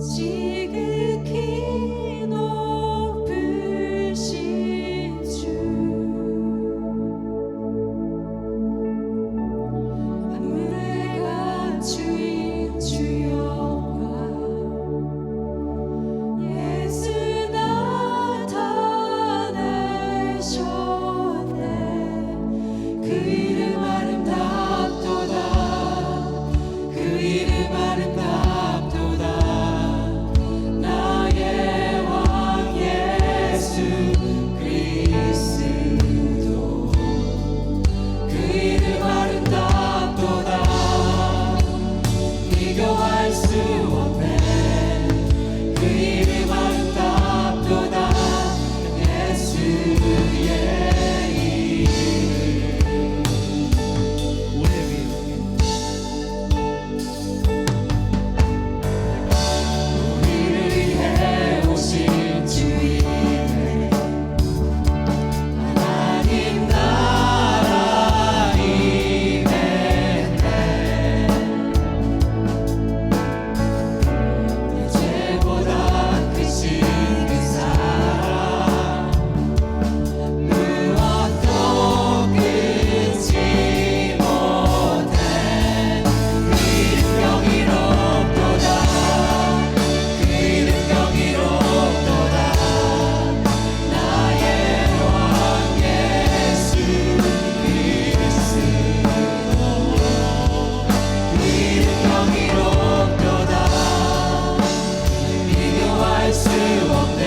지극히 높으신 주, 만물을 갖추인 주 영광, 예수 나타내셨네. 그 이름 아름답도다. 그 이름 아름답도다. 나의 왕 예수 그리스도. 그 이름 아름답도다. 비교할 수 없네. 그 이름 아름답도다. 예수의 우리를 위해 오신 주이네. 하나님 나라 임했네. 내 죄보다 크신 그 사랑, 무엇도 끊지 못해. 그 이름 경이롭도다. 그 이름 경이롭도다. 나의 왕 예수 그리스도. 그 이름 경이롭도다. 비교할 수 없네.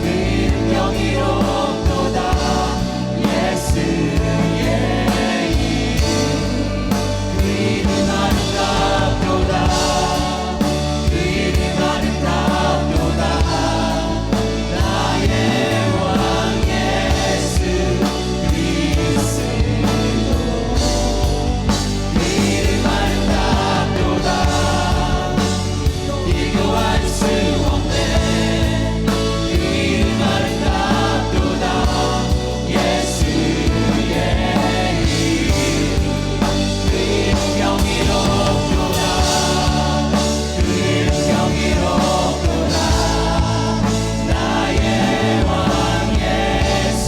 그 이름 경이롭도다. 예수의 이름. 그 이름 아름답도다. 그 이름 아름답도다. 나의 왕 예수 그리스도. 그 이름 아름답도다. 비교할 수 없네. 그 이름 아름답도다. 예수의 이름. 그 이름 경이롭도다. 그 이름 경이롭도다. 나의 왕 예수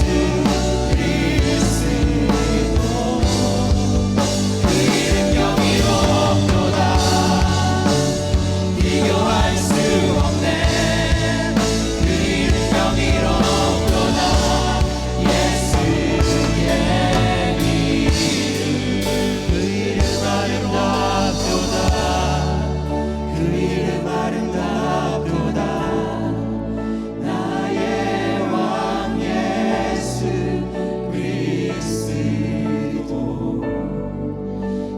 그리스도. 그 이름 경이롭도다. 비교할 수 없네. 그 이름 경이롭도다. 예수의 이름. 그 이름 아름답도다. 그 이름 아름답도다. 나의 왕 예수 그리스도.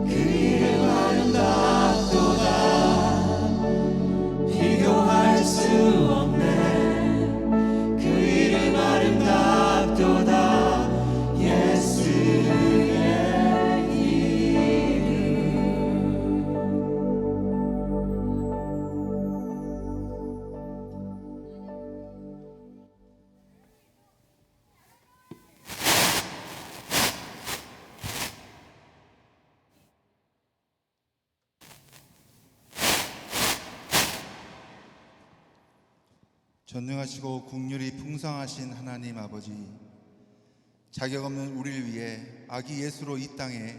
그 이름 아름답도다. 비교할 수 없네. 그 이름 아름답도다. 예수의 전능하시고 국률이 풍성하신 하나님 아버지, 자격 없는 우리를 위해 아기 예수로 이 땅에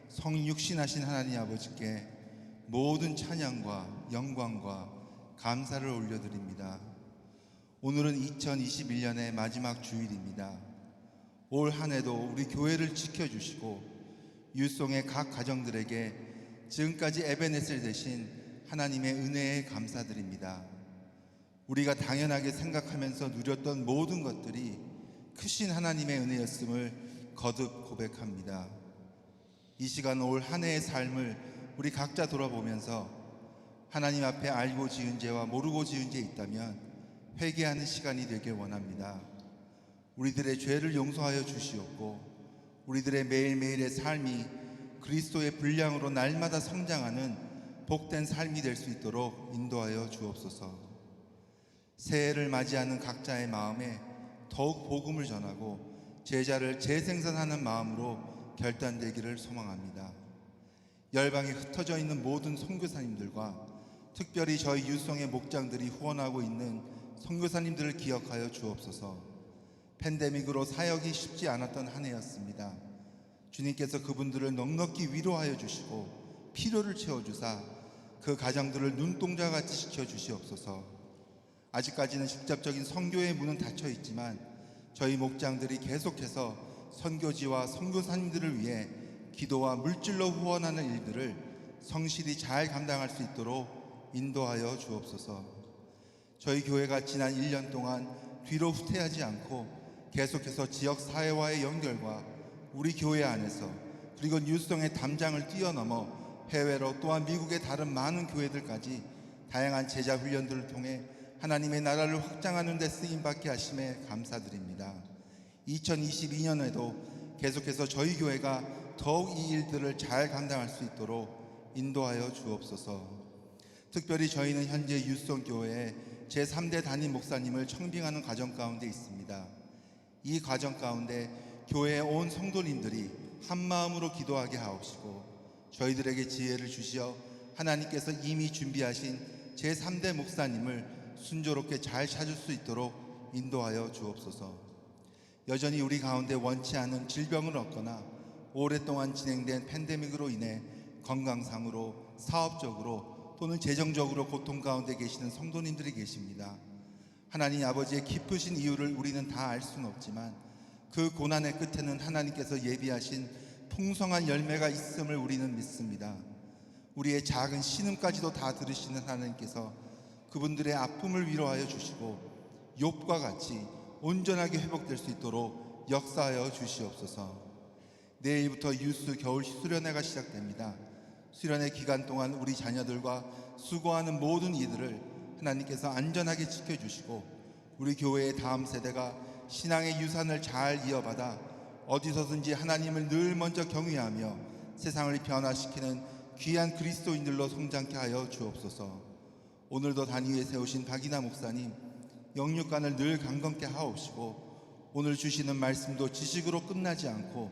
성육신하신 하나님 아버지께 모든 찬양과 영광과 감사를 올려드립니다. 오늘은 2021년의 마지막 주일입니다. 올 한 해도 우리 교회를 지켜주시고 유송의 각 가정들에게 지금까지 에베네셀 되신 하나님의 은혜에 감사드립니다. 우리가 당연하게 생각하면서 누렸던 모든 것들이 크신 하나님의 은혜였음을 거듭 고백합니다. 이 시간 올 한 해의 삶을 우리 각자 돌아보면서 하나님 앞에 알고 지은 죄와 모르고 지은 죄 있다면 회개하는 시간이 되길 원합니다. 우리들의 죄를 용서하여 주시옵고 우리들의 매일매일의 삶이 그리스도의 분량으로 날마다 성장하는 복된 삶이 될 수 있도록 인도하여 주옵소서. 새해를 맞이하는 각자의 마음에 더욱 복음을 전하고 제자를 재생산하는 마음으로 결단되기를 소망합니다. 열방에 흩어져 있는 모든 선교사님들과 특별히 저희 유성의 목장들이 후원하고 있는 선교사님들을 기억하여 주옵소서. 팬데믹으로 사역이 쉽지 않았던 한 해였습니다. 주님께서 그분들을 넉넉히 위로하여 주시고 필요를 채워주사 그 가정들을 눈동자같이 지켜주시옵소서. 아직까지는 직접적인 선교의 문은 닫혀 있지만 저희 목장들이 계속해서 선교지와 선교사님들을 위해 기도와 물질로 후원하는 일들을 성실히 잘 감당할 수 있도록 인도하여 주옵소서. 저희 교회가 지난 1년 동안 뒤로 후퇴하지 않고 계속해서 지역 사회와의 연결과 우리 교회 안에서 그리고 뉴스성의 담장을 뛰어넘어 해외로 또한 미국의 다른 많은 교회들까지 다양한 제자 훈련들을 통해 하나님의 나라를 확장하는 데 쓰임받게 하심에 감사드립니다. 2022년에도 계속해서 저희 교회가 더욱 이 일들을 잘 감당할 수 있도록 인도하여 주옵소서. 특별히 저희는 현재 유성교회의 제3대 담임 목사님을 청빙하는 과정 가운데 있습니다. 이 과정 가운데 교회에 온 성도님들이 한마음으로 기도하게 하옵시고 저희들에게 지혜를 주시어 하나님께서 이미 준비하신 제3대 목사님을 순조롭게 잘 찾을 수 있도록 인도하여 주옵소서. 여전히 우리 가운데 원치 않은 질병을 얻거나 오랫동안 진행된 팬데믹으로 인해 건강상으로, 사업적으로 또는 재정적으로 고통 가운데 계시는 성도님들이 계십니다. 하나님 아버지의 깊으신 이유를 우리는 다 알 수는 없지만 그 고난의 끝에는 하나님께서 예비하신 풍성한 열매가 있음을 우리는 믿습니다. 우리의 작은 신음까지도 다 들으시는 하나님께서 그분들의 아픔을 위로하여 주시고 욥과 같이 온전하게 회복될 수 있도록 역사하여 주시옵소서. 내일부터 유스 겨울 수련회가 시작됩니다. 수련회 기간 동안 우리 자녀들과 수고하는 모든 이들을 하나님께서 안전하게 지켜주시고 우리 교회의 다음 세대가 신앙의 유산을 잘 이어받아 어디서든지 하나님을 늘 먼저 경외하며 세상을 변화시키는 귀한 그리스도인들로 성장케 하여 주옵소서. 오늘도 단위에 세우신 박이나 목사님 영육간을 늘 강건케 하옵시고 오늘 주시는 말씀도 지식으로 끝나지 않고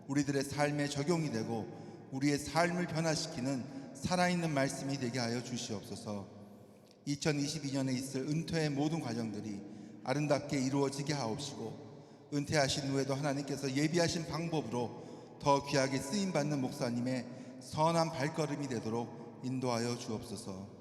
우리들의 삶에 적용이 되고 우리의 삶을 변화시키는 살아있는 말씀이 되게 하여 주시옵소서. 2022년에 있을 은퇴의 모든 과정들이 아름답게 이루어지게 하옵시고 은퇴하신 후에도 하나님께서 예비하신 방법으로 더 귀하게 쓰임받는 목사님의 선한 발걸음이 되도록 인도하여 주옵소서.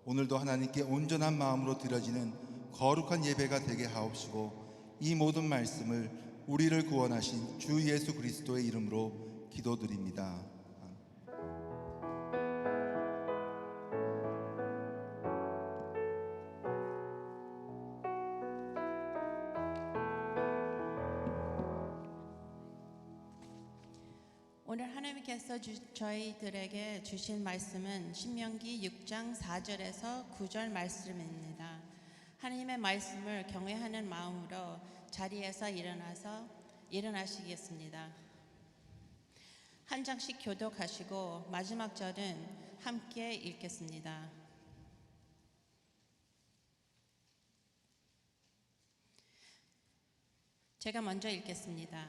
오늘도 하나님께 온전한 마음으로 드려지는 거룩한 예배가 되게 하옵시고 이 모든 말씀을 우리를 구원하신 주 예수 그리스도의 이름으로 기도드립니다. 오늘 하나님께서 저희들에게 주신 말씀은 신명기 6장 4절에서 9절 말씀입니다. 하나님의 말씀을 경외하는 마음으로 자리에서 일어나시겠습니다. 한 장씩 교독하시고 마지막 절은 함께 읽겠습니다. 제가 먼저 읽겠습니다.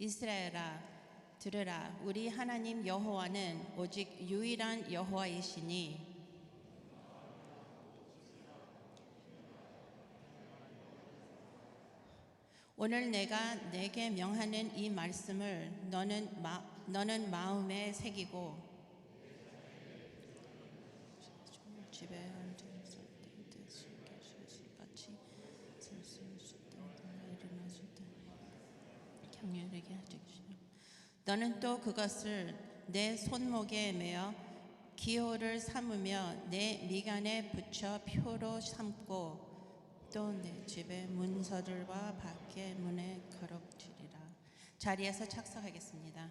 이스라엘아 들으라, 우리 하나님 여호와는 오직 유일한 여호와이시니 오늘 내가 내게 명하는 이 말씀을 너는 마음에 새기고 경외하게 하십시오. 너는 또 그것을 내 손목에 매어 기호를 삼으며 내 미간에 붙여 표로 삼고 또 내 집의 문서들과 밖에 문에 거럭지리라. 자리에서 착석하겠습니다.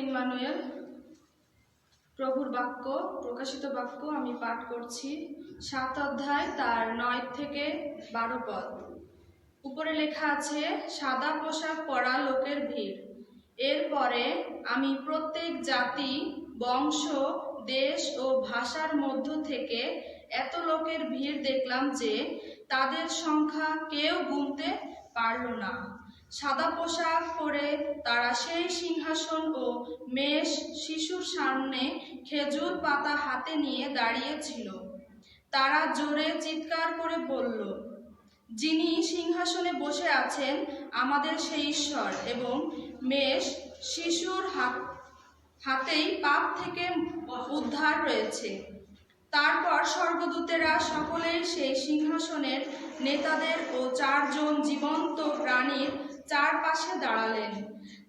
ইম্মানুয়েল। প্রভুর বাক্য, প্রকাশিত বাক্য আমি পাঠ করছি। 7 অধ্যায় তার 9 থেকে 12 পদ। উপরে লেখা আছে, সাদা পোশাক পরা লোকের ভিড়। এরপরে আমি প্রত্যেক জাতি, বংশ, দেশ ও ভাষার মধ্য থেকে এত লোকের ভিড় দেখলাম যে তাদের সংখ্যা কেউ গুনতে পারল না। সাদা পোশাক পরে তারা সেই সিংহাসন ও মেষ শিশুর সামনে খেজুর পাতা হাতে নিয়ে দাঁড়িয়েছিল। তারা জোরে চিৎকার করে বলল, যিনি সিংহাসনে বসে আছেন আমাদের সেই ঈশ্বর এবং মেষ শিশুর হাতেই পাপ থেকে উদ্ধার রয়েছে। তারপর স্বর্গদূতেরা সকলেই সেই সিংহাসনের নেতাদের ও 4 জন জীবন্ত প্রাণীর চারপাশে দাঁড়ালেন।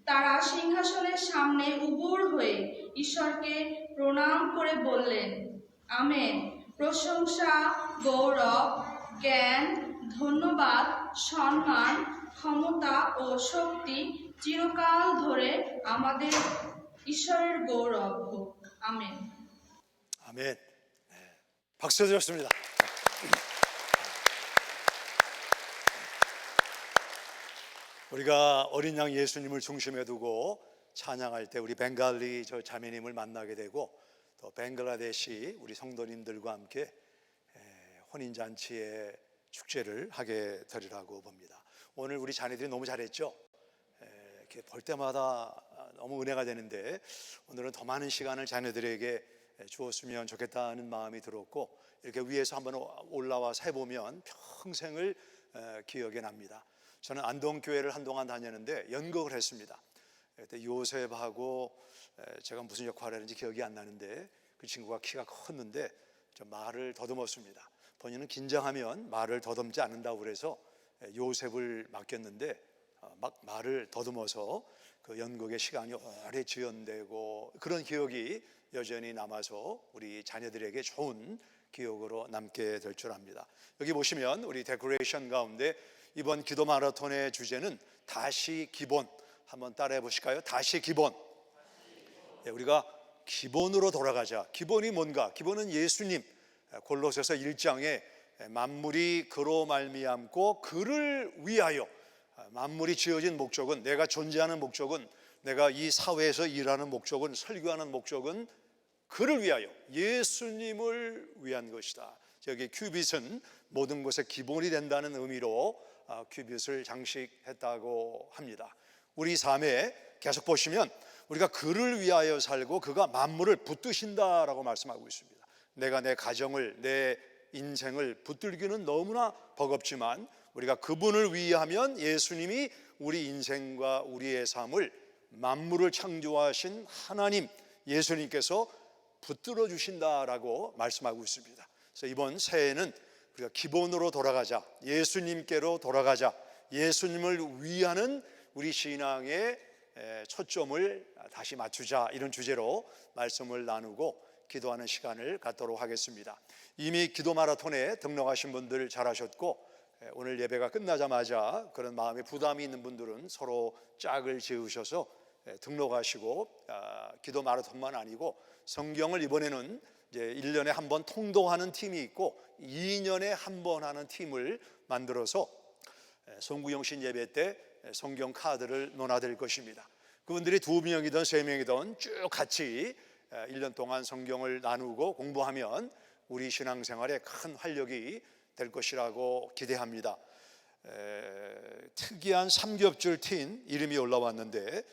তারা সিংহাসনের সামনে উবুড় হয়ে ঈশ্বরকে প্রণাম করে বললেন, আমেন। প্রশংসা, গৌরব, জ্ঞান, ধন্যবাদ, সম্মান, ক্ষমতা ও শক্তি চিরকাল ধরে আমাদের ঈশ্বরের গৌরব হোক। আমেন। 아멘. 네. 박수 드렸습니다. 우리가 어린 양 예수님을 중심에 두고 찬양할 때 우리 벵갈리 저 자매님을 만나게 되고 또 벵글라데시 우리 성도님들과 함께 혼인잔치의 축제를 하게 되리라고 봅니다. 오늘 우리 자녀들이 너무 잘했죠? 이렇게 볼 때마다 너무 은혜가 되는데 오늘은 더 많은 시간을 자녀들에게 주었으면 좋겠다는 마음이 들었고, 이렇게 위에서 한번 올라와서 해보면 평생을 기억에 납니다. 저는 안동교회를 한동안 다녔는데 연극을 했습니다. 그때 요셉하고 제가 무슨 역할을 했는지 기억이 안 나는데 그 친구가 키가 컸는데 좀 말을 더듬었습니다. 본인은 긴장하면 말을 더듬지 않는다고 그래서 요셉을 맡겼는데 막 말을 더듬어서 그 연극의 시간이 오래 지연되고 그런 기억이 여전히 남아서 우리 자녀들에게 좋은 기억으로 남게 될 줄 압니다. 여기 보시면 우리 데코레이션 가운데 이번 기도 마라톤의 주제는 다시 기본, 한번 따라해 보실까요? 다시 기본. 우리가 기본으로 돌아가자. 기본이 뭔가? 기본은 예수님. 골로새서 1장에 만물이 그로 말미암고 그를 위하여, 만물이 지어진 목적은, 내가 존재하는 목적은, 내가 이 사회에서 일하는 목적은, 설교하는 목적은 그를 위하여, 예수님을 위한 것이다. 여기 큐빗은 모든 것의 기본이 된다는 의미로 큐빗을 장식했다고 합니다. 우리 삶에 계속 보시면 우리가 그를 위하여 살고 그가 만물을 붙드신다라고 말씀하고 있습니다. 내가 내 가정을, 내 인생을 붙들기는 너무나 버겁지만 우리가 그분을 위하면 예수님이 우리 인생과 우리의 삶을, 만물을 창조하신 하나님 예수님께서 붙들어 주신다라고 말씀하고 있습니다. 그래서 이번 새해는 우리가 기본으로 돌아가자, 예수님께로 돌아가자, 예수님을 위하는 우리 신앙의 초점을 다시 맞추자, 이런 주제로 말씀을 나누고 기도하는 시간을 갖도록 하겠습니다. 이미 기도 마라톤에 등록하신 분들 잘하셨고, 오늘 예배가 끝나자마자 그런 마음에 부담이 있는 분들은 서로 짝을 지으셔서 등록하시고, 기도 마라톤만 아니고 성경을 이번에는 이제 1년에 한 번 통독하는 팀이 있고 2년에 한 번 하는 팀을 만들어서 송구영신 예배 때 성경 카드를 논하될 것입니다. 그분들이 2명이든 3명이든 쭉 같이 1년 동안 성경을 나누고 공부하면 우리 신앙생활에 큰 활력이 될 것이라고 기대합니다. 특이한 삼겹줄 팀 이름이 올라왔는데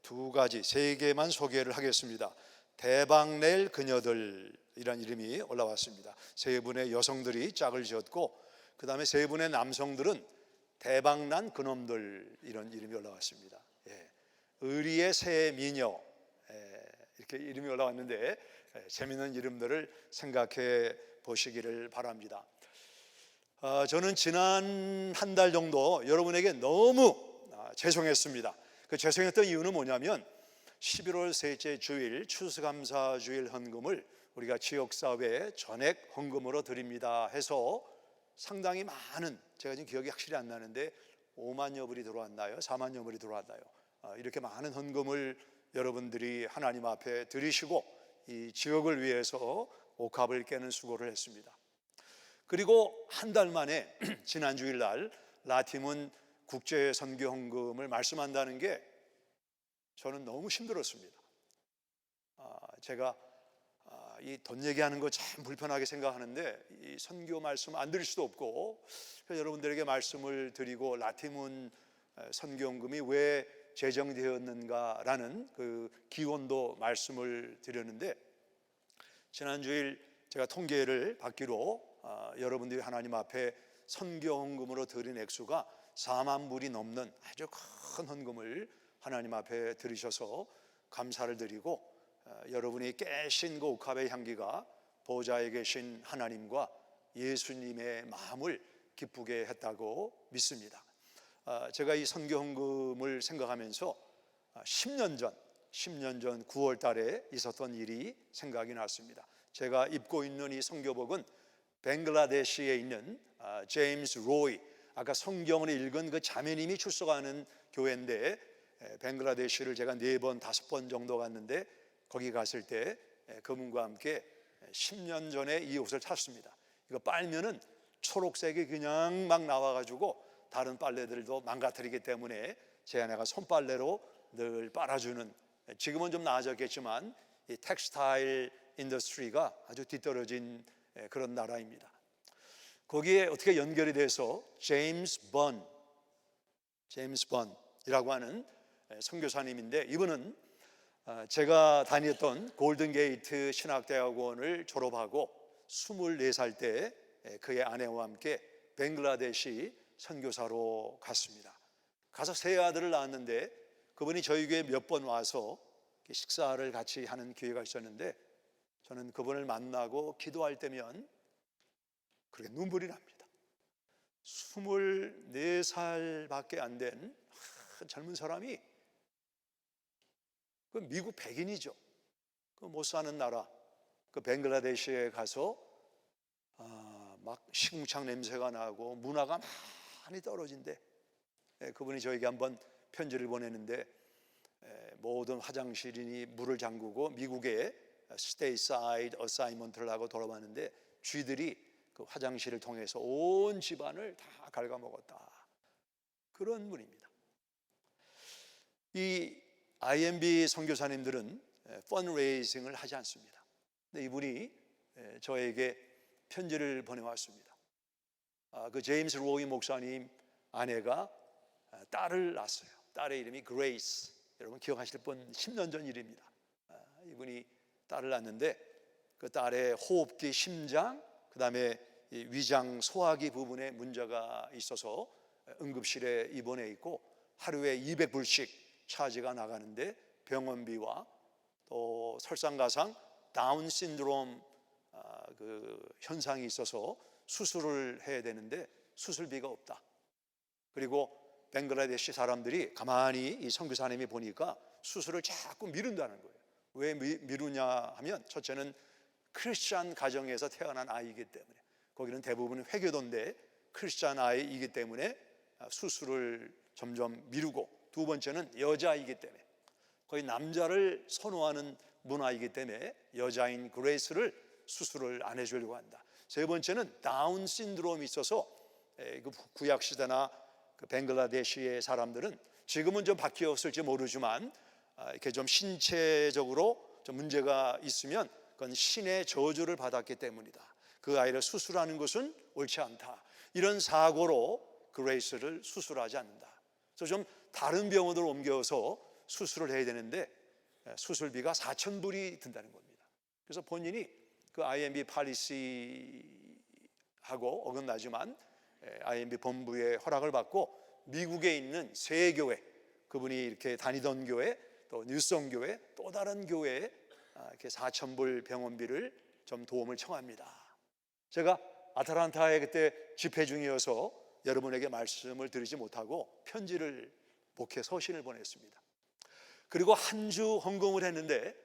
2가지, 3개만 소개를 하겠습니다. 대박낼 그녀들이란 이름이 올라왔습니다. 3분의 여성들이 짝을 지었고, 그 다음에 3분의 남성들은 대박난 그놈들, 이런 이름이 올라왔습니다. 의리의 새 미녀, 이렇게 이름이 올라왔는데 재미있는 이름들을 생각해 보시기를 바랍니다. 저는 지난 한 달 정도 여러분에게 너무 죄송했습니다. 그 죄송했던 이유는 뭐냐면 11월 셋째 주일 추수감사 주일 헌금을 우리가 지역사회 전액 헌금으로 드립니다 해서 상당히 많은, 제가 지금 기억이 확실히 안 나는데 5만여 불이 들어왔나요? 4만여 불이 들어왔나요? 이렇게 많은 헌금을 여러분들이 하나님 앞에 드리시고 이 지역을 위해서 옥합을 깨는 수고를 했습니다. 그리고 한 달 만에 지난 주일날 라팀은 국제선교헌금을 말씀한다는 게 저는 너무 힘들었습니다. 제가 이 돈 얘기하는 거 참 불편하게 생각하는데 이 선교 말씀 안 드릴 수도 없고, 그래서 여러분들에게 말씀을 드리고 라팀은 선교헌금이 왜 제정되었는가라는 그 기원도 말씀을 드렸는데, 지난주일 제가 통계를 받기로 여러분들이 하나님 앞에 선교헌금으로 드린 액수가 4만 불이 넘는 아주 큰 헌금을 하나님 앞에 드리셔서 감사를 드리고, 여러분이 깨신 그 옥합의 향기가 보좌에 계신 하나님과 예수님의 마음을 기쁘게 했다고 믿습니다. 제가 이 선교헌금을 생각하면서 10년 전 9월 달에 있었던 일이 생각이 났습니다. 제가 입고 있는 이 선교복은 벵글라데시에 있는 제임스 로이, 아까 성경을 읽은 그 자매님이 출석하는 교회인데, 벵글라데시를 제가 4번, 5번 정도 갔는데 거기 갔을 때 그분과 함께 10년 전에 이 옷을 샀습니다. 이거 빨면은 초록색이 그냥 막 나와가지고 다른 빨래들도 망가뜨리기 때문에 제 아내가 손빨래로 늘 빨아주는, 지금은 좀 나아졌겠지만 이 텍스타일 인더스트리가 아주 뒤떨어진 그런 나라입니다. 거기에 어떻게 연결이 돼서 제임스 번이라고 하는 선교사님인데, 이분은 제가 다녔던 골든게이트 신학대학원을 졸업하고 24살 때 그의 아내와 함께 벵글라데시 선교사로 갔습니다. 가서 세 아들을 낳았는데 그분이 저희 교회에 몇 번 와서 식사를 같이 하는 기회가 있었는데, 저는 그분을 만나고 기도할 때면 그렇게 눈물이 납니다. 24살밖에 안 된 젊은 사람이, 그 미국 백인이죠. 그 못 사는 나라, 그 벵글라데시에 가서 막 시궁창 냄새가 나고 문화가 많이 떨어진대. 그분이 저에게 한번 편지를 보내는데, 모든 화장실이니 물을 잠그고 미국에 스테이사이드 어사이먼트를 하고 돌아봤는데 쥐들이 그 화장실을 통해서 온 집안을 다 갉아먹었다. 그런 분입니다. 이 IMB 선교사님들은 펀레이징을 하지 않습니다. 근데 이분이 저에게 편지를 보내왔습니다. 그 제임스 로이 목사님 아내가 딸을 낳았어요. 딸의 이름이 그레이스. 여러분 기억하실 분 10년 전 일입니다. 이분이 딸을 낳았는데 그 딸의 호흡기, 심장, 그 다음에 위장, 소화기 부분에 문제가 있어서 응급실에 입원해 있고 하루에 200불씩 차지가 나가는데, 병원비와 또 설상가상 다운 신드롬 그 현상이 있어서 수술을 해야 되는데 수술비가 없다. 그리고 벵글라데시 사람들이 가만히 이 선교사님이 보니까 수술을 자꾸 미룬다는 거예요. 왜 미루냐 하면, 첫째는 크리스찬 가정에서 태어난 아이이기 때문에, 거기는 대부분 회교도인데 크리스찬 아이이기 때문에 수술을 점점 미루고, 두 번째는 여자이기 때문에, 거의 남자를 선호하는 문화이기 때문에 여자인 그레이스를 수술을 안 해주려고 한다. 세 번째는 다운 신드롬이 있어서 구약 시대나 그 벵글라데시의 사람들은 지금은 좀 바뀌었을지 모르지만 이렇게 좀 신체적으로 좀 문제가 있으면 그건 신의 저주를 받았기 때문이다. 그 아이를 수술하는 것은 옳지 않다. 이런 사고로 그레이스를 수술하지 않는다. 그래서 좀 다른 병원으로 옮겨서 수술을 해야 되는데 수술비가 4,000불이 든다는 겁니다. 그래서 본인이 그 IMB 팔리시하고 어긋나지만 IMB 본부의 허락을 받고 미국에 있는 세 교회, 그분이 이렇게 다니던 교회, 또 뉴성 교회, 또 다른 교회에 이렇게 4,000불 병원비를 좀 도움을 청합니다. 제가 아틀란타에 그때 집회 중이어서 여러분에게 말씀을 드리지 못하고 편지를 목회 서신을 보냈습니다. 그리고 한 주 헌금을 했는데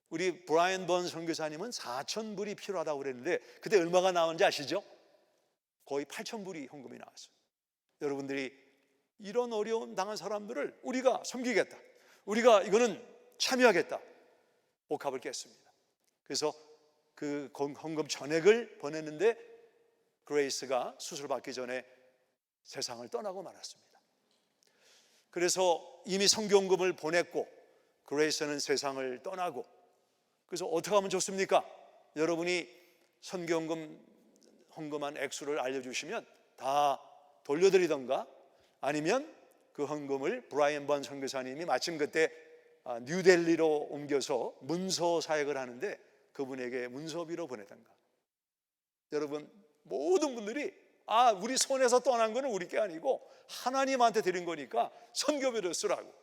우리 브라이언 번 선교사님은 4,000불이 필요하다고 그랬는데 그때 얼마가 나왔는지 아시죠? 거의 8,000불이 헌금이 나왔어요. 여러분들이 이런 어려움 당한 사람들을 우리가 섬기겠다, 우리가 이거는 참여하겠다. 옥합을 깼습니다. 그래서 그 헌금 전액을 보냈는데 그레이스가 수술받기 전에 세상을 떠나고 말았습니다. 그래서 이미 선교헌금을 보냈고 그레이스는 세상을 떠나고, 그래서 어떻게 하면 좋습니까? 여러분이 헌금한 액수를 알려주시면 다 돌려드리던가, 아니면 그 헌금을 브라이언 번 선교사님이 마침 그때 뉴델리로 옮겨서 문서 사역을 하는데 그분에게 문서비로 보내던가. 여러분, 모든 분들이 우리 손에서 떠난 거는 우리 게 아니고 하나님한테 드린 거니까 선교비로 쓰라고.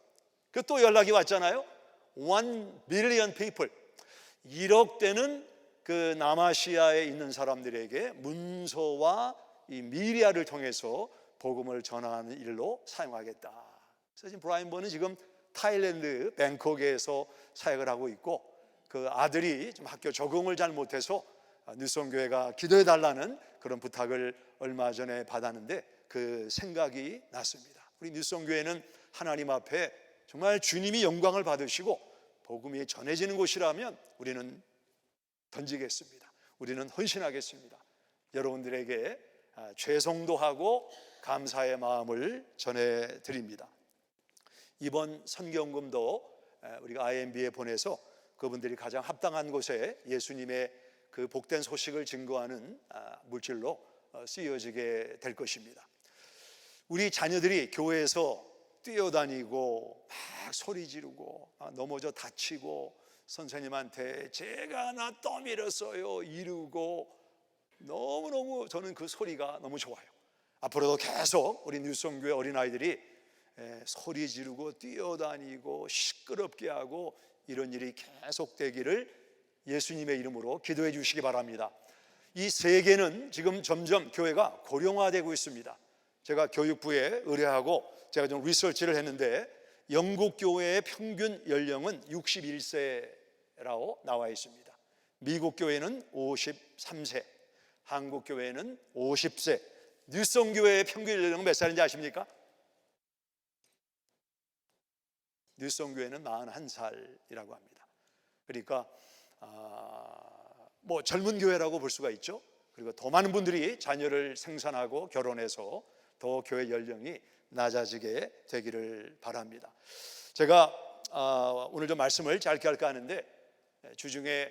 그 또 연락이 왔잖아요. 1 billion people, 1억 되는 그 남아시아에 있는 사람들에게 문서와 이 미디어를 통해서 복음을 전하는 일로 사용하겠다. 그래서 지금 브라이언 번은 지금 타일랜드 뱅콕에서 사역을 하고 있고, 그 아들이 좀 학교 적응을 잘 못해서 뉴성교회가 기도해 달라는 그런 부탁을 얼마 전에 받았는데 그 생각이 났습니다. 우리 뉴성교회는 하나님 앞에 정말 주님이 영광을 받으시고 복음이 전해지는 곳이라면 우리는 던지겠습니다. 우리는 헌신하겠습니다. 여러분들에게 죄송도 하고 감사의 마음을 전해드립니다. 이번 선교헌금도 우리가 IMB에 보내서 그분들이 가장 합당한 곳에 예수님의 그 복된 소식을 증거하는 물질로 쓰여지게 될 것입니다. 우리 자녀들이 교회에서 뛰어다니고 막 소리 지르고 넘어져 다치고 선생님한테 제가 하나 떠밀었어요 이르고, 너무너무 저는 그 소리가 너무 좋아요. 앞으로도 계속 우리 뉴성교회 어린아이들이 소리 지르고 뛰어다니고 시끄럽게 하고 이런 일이 계속되기를 예수님의 이름으로 기도해 주시기 바랍니다. 이 세계는 지금 점점 교회가 고령화되고 있습니다. 제가 교육부에 의뢰하고 제가 좀 리서치를 했는데 영국 교회의 평균 연령은 61세라고 나와 있습니다. 미국 교회는 53세, 한국 교회는 50세. 뉴성교회의 평균 연령은 몇 살인지 아십니까? 뉴성교회는 41살이라고 합니다. 그러니까 뭐 젊은 교회라고 볼 수가 있죠. 그리고 더 많은 분들이 자녀를 생산하고 결혼해서 더 교회 연령이 낮아지게 되기를 바랍니다. 제가 오늘 좀 말씀을 짧게 할까 하는데 주중에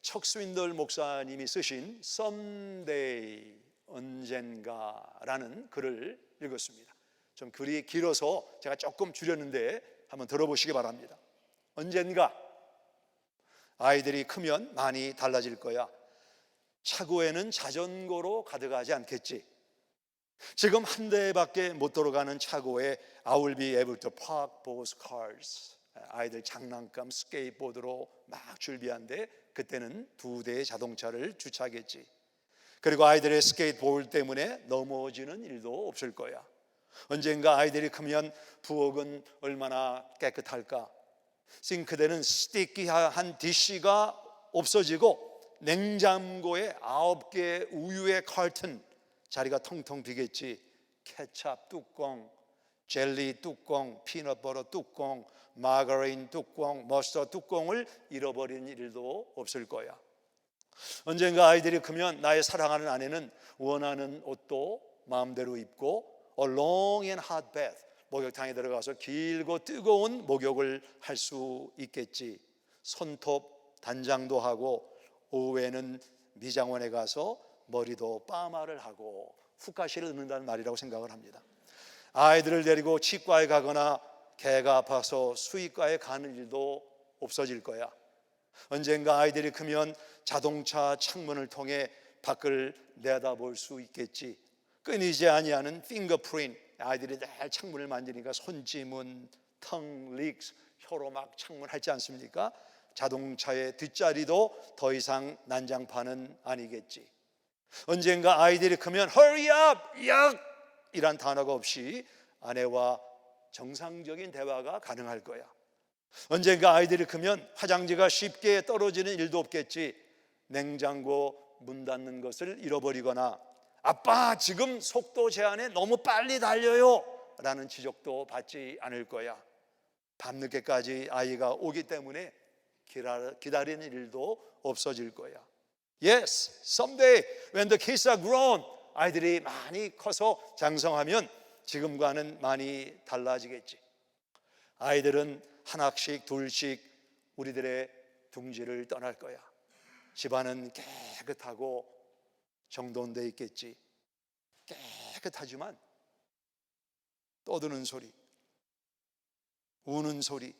척 스윈들 목사님이 쓰신 Someday, 언젠가라는 글을 읽었습니다. 좀 글이 길어서 제가 조금 줄였는데 한번 들어보시기 바랍니다. 언젠가 아이들이 크면 많이 달라질 거야. 차고에는 자전거로 가득하지 않겠지. 지금 한 대밖에 못 들어가는 차고에 I will be able to park both cars. 아이들 장난감 스케이트보드로 막 준비한데 그때는 2대의 자동차를 주차하겠지. 그리고 아이들의 스케이트보드 때문에 넘어지는 일도 없을 거야. 언젠가 아이들이 크면 부엌은 얼마나 깨끗할까. 싱크대는 스티키한 디쉬가 없어지고 냉장고에 9개의 우유의 칼튼 자리가 텅텅 비겠지. 케찹 뚜껑, 젤리 뚜껑, 피넛버터 뚜껑, 마가린 뚜껑, 머스터드 뚜껑을 잃어버리는 일도 없을 거야. 언젠가 아이들이 크면 나의 사랑하는 아내는 원하는 옷도 마음대로 입고 A long and hot bath, 목욕탕에 들어가서 길고 뜨거운 목욕을 할 수 있겠지. 손톱 단장도 하고 오후에는 미장원에 가서 머리도 파마를 하고 후카시를 넣는다는 말이라고 생각을 합니다. 아이들을 데리고 치과에 가거나 개가 아파서 수의과에 가는 일도 없어질 거야. 언젠가 아이들이 크면 자동차 창문을 통해 밖을 내다볼 수 있겠지. 끊이지 아니하는 핑거프린트, 아이들이 늘 창문을 만지니까 손지문, 텅 릭스, 혀로 막 창문 핥지 않습니까? 자동차의 뒷자리도 더 이상 난장판은 아니겠지. 언젠가 아이들이 크면 hurry up, 약 이란 단어가 없이 아내와 정상적인 대화가 가능할 거야. 언젠가 아이들이 크면 화장지가 쉽게 떨어지는 일도 없겠지. 냉장고 문 닫는 것을 잃어버리거나 아빠 지금 속도 제한에 너무 빨리 달려요 라는 지적도 받지 않을 거야. 밤늦게까지 아이가 오기 때문에 기다리는 일도 없어질 거야. Yes, someday when the kids are grown, 아이들이 많이 커서 장성하면 지금과는 많이 달라지겠지. 아이들은 하나씩 둘씩 우리들의 둥지를 떠날 거야. 집안은 깨끗하고 정돈돼 있겠지. 깨끗하지만 떠드는 소리, 우는 소리,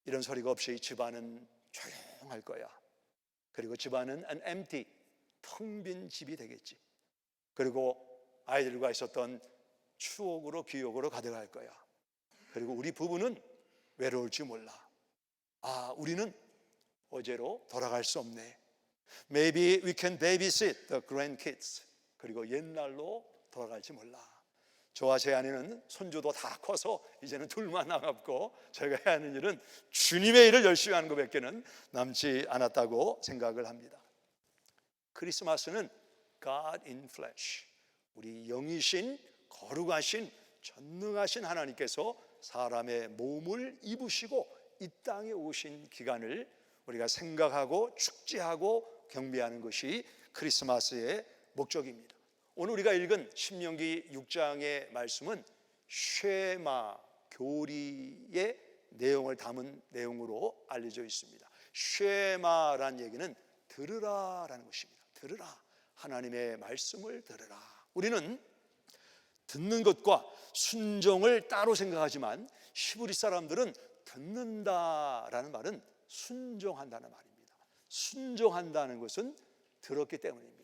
이런 소리가 없이 집안은 조용할 거야. 그리고 집안은 an empty, 텅 빈 집이 되겠지. 그리고 아이들과 있었던 추억으로 기억으로 가득할 거야. 그리고 우리 부부는 외로울지 몰라. 우리는 어제로 돌아갈 수 없네. Maybe we can babysit the grandkids. 그리고 옛날로 돌아갈지 몰라. 저와 제 아내는 손주도 다 커서 이제는 둘만 남았고 저희가 해야 하는 일은 주님의 일을 열심히 하는 것밖에는 남지 않았다고 생각을 합니다. 크리스마스는 God in flesh, 우리 영이신 거룩하신 전능하신 하나님께서 사람의 몸을 입으시고 이 땅에 오신 기간을 우리가 생각하고 축제하고 경배하는 것이 크리스마스의 목적입니다. 오늘 우리가 읽은 신명기 6장의 말씀은 쉐마, 교리의 내용을 담은 내용으로 알려져 있습니다. 쉐마라는 얘기는 들으라라는 것입니다. 들으라, 하나님의 말씀을 들으라. 우리는 듣는 것과 순종을 따로 생각하지만 히브리 사람들은 듣는다라는 말은 순종한다는 말입니다. 순종한다는 것은 들었기 때문입니다.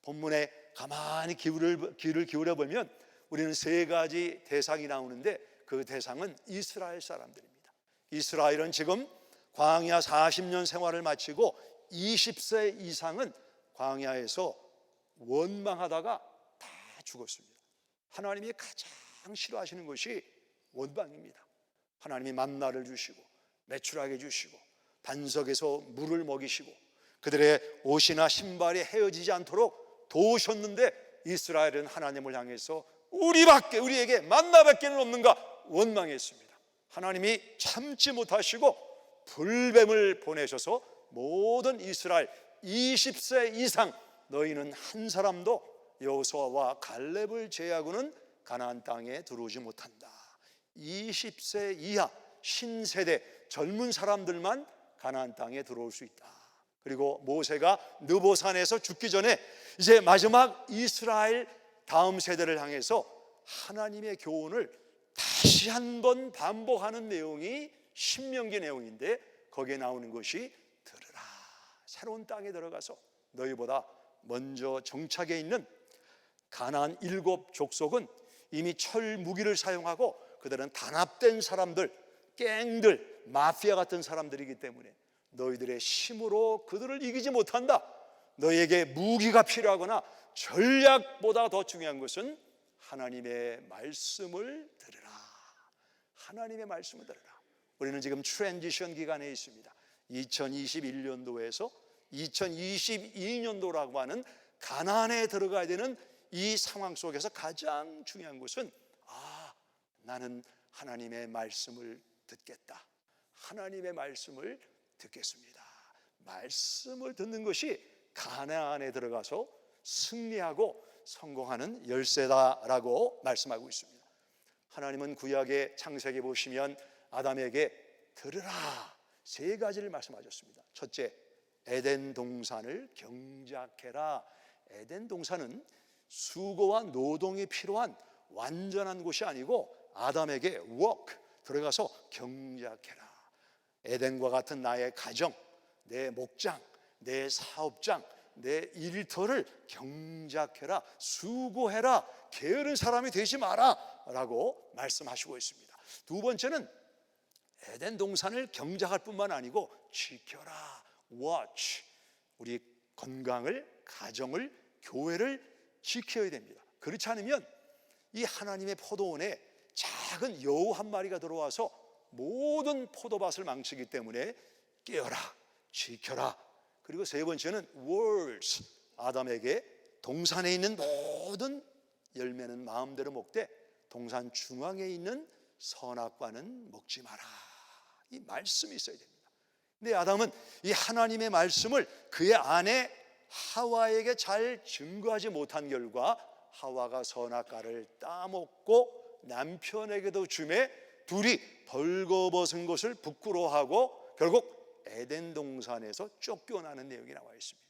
본문에 가만히 귀를 기울여 보면 우리는 세 가지 대상이 나오는데 그 대상은 이스라엘 사람들입니다. 이스라엘은 지금 광야 40년 생활을 마치고 20세 이상은 광야에서 원망하다가 다 죽었습니다. 하나님이 가장 싫어하시는 것이 원망입니다. 하나님이 만나를 주시고 매출하게 주시고 반석에서 물을 먹이시고 그들의 옷이나 신발이 헤어지지 않도록 도우셨는데 이스라엘은 하나님을 향해서 우리에게 만나밖에는 없는가 원망했습니다. 하나님이 참지 못하시고 불뱀을 보내셔서 모든 이스라엘 20세 이상 너희는 한 사람도 여호수아와 갈렙을 제외하고는 가나안 땅에 들어오지 못한다. 20세 이하 신세대 젊은 사람들만 가나안 땅에 들어올 수 있다. 그리고 모세가 느보산에서 죽기 전에 이제 마지막 이스라엘 다음 세대를 향해서 하나님의 교훈을 다시 한번 반복하는 내용이 신명기 내용인데 거기에 나오는 것이 들으라. 새로운 땅에 들어가서 너희보다 먼저 정착해 있는 가나안 7 족속은 이미 철 무기를 사용하고 그들은 단합된 사람들, 갱들, 마피아 같은 사람들이기 때문에 너희들의 힘으로 그들을 이기지 못한다. 너희에게 무기가 필요하거나 전략보다 더 중요한 것은 하나님의 말씀을 들으라. 하나님의 말씀을 들으라. 우리는 지금 트랜지션 기간에 있습니다. 2021년도에서 2022년도라고 하는 가나안에 들어가야 되는 이 상황 속에서 가장 중요한 것은 나는 하나님의 말씀을 듣겠다. 하나님의 말씀을 듣겠습니다. 말씀을 듣는 것이 가나안에 들어가서 승리하고 성공하는 열쇠다라고 말씀하고 있습니다. 하나님은 구약의 창세기 보시면 아담에게 들으라 3가지를 말씀하셨습니다. 첫째, 에덴 동산을 경작해라. 에덴 동산은 수고와 노동이 필요한 완전한 곳이 아니고 아담에게 work, 들어가서 경작해라. 에덴과 같은 나의 가정, 내 목장, 내 사업장, 내 일터를 경작해라. 수고해라. 게으른 사람이 되지 마라 라고 말씀하시고 있습니다. 두 번째는 에덴 동산을 경작할 뿐만 아니고 지켜라. watch. 우리 건강을, 가정을, 교회를 지켜야 됩니다. 그렇지 않으면 이 하나님의 포도원에 작은 여우 한 마리가 들어와서 모든 포도밭을 망치기 때문에 깨어라, 지켜라. 그리고 세 번째는 words. 아담에게 동산에 있는 모든 열매는 마음대로 먹되 동산 중앙에 있는 선악과는 먹지 마라. 이 말씀이 있어야 됩니다. 근데 아담은 이 하나님의 말씀을 그의 아내 하와에게 잘 증거하지 못한 결과 하와가 선악과를 따먹고 남편에게도 주매 둘이 벌거벗은 것을 부끄러워하고 결국 에덴 동산에서 쫓겨나는 내용이 나와 있습니다.